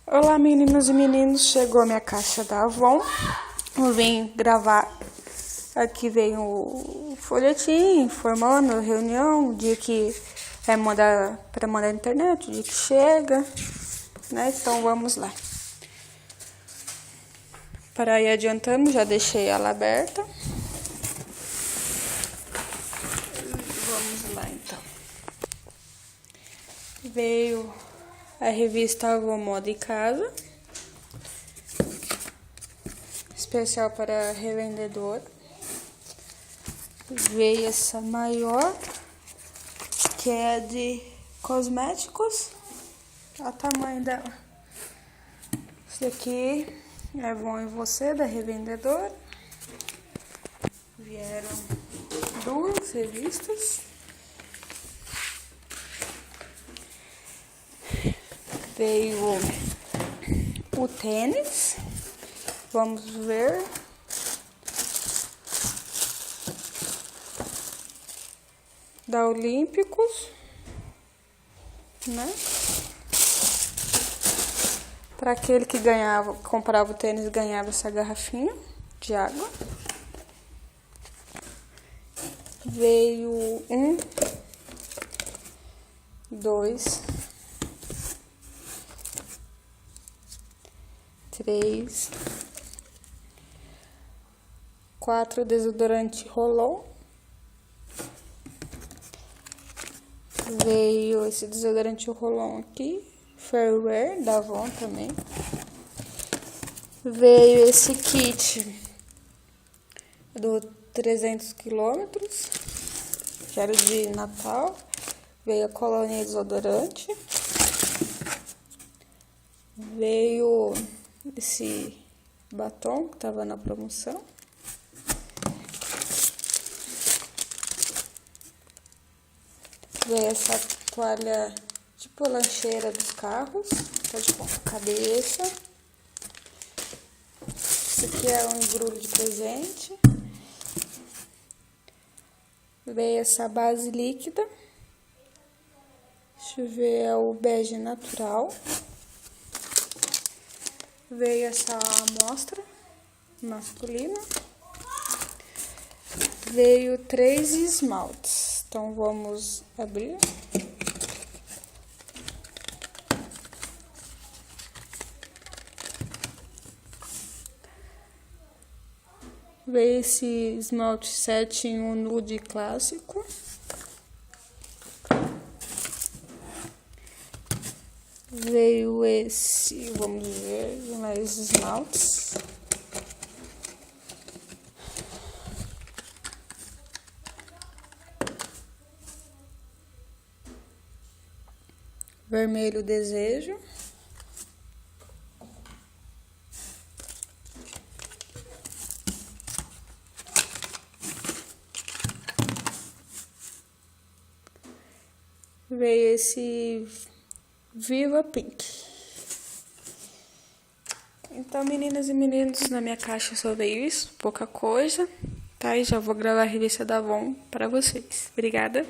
Olá, meninas e meninos, chegou a minha caixa da Avon. Eu vim gravar, aqui vem o folhetim informando a reunião, o dia que vai mandar para mandar na internet, o dia que chega, né? Então vamos lá. Para ir adiantando, já deixei ela aberta. Vamos lá então. Veio a revista Avon Moda e Casa, especial para revendedor. Veio essa maior, que é de cosméticos. Olha o tamanho dela. Esse aqui é Bom em Você, da revendedora. Vieram duas revistas. Veio o tênis. Vamos ver. Da Olímpicos, né? Para aquele que ganhava, comprava o tênis, ganhava essa garrafinha de água. Veio 1, 2, 3, 4 desodorante Rolon. Veio esse desodorante Rolon aqui, Fairwear, da Avon também. Veio esse kit do 300 quilômetros, que era de Natal. Veio a colônia desodorante. Veio esse batom que tava na promoção. Veio essa toalha tipo lancheira dos carros, tá de ponta cabeça. Esse aqui é um embrulho de presente. Veio essa base líquida. Deixa eu ver, é o bege natural. Veio essa amostra masculina. Veio 3 esmaltes. Então vamos abrir. Veio esse esmalte 7 em 1 nude clássico. Veio esse, vamos ver, mais esmaltes. Vermelho Desejo. Veio esse Viva Pink. Então, meninas e meninos, na minha caixa só veio isso, pouca coisa, tá? E já vou gravar a revista da Avon para vocês. Obrigada.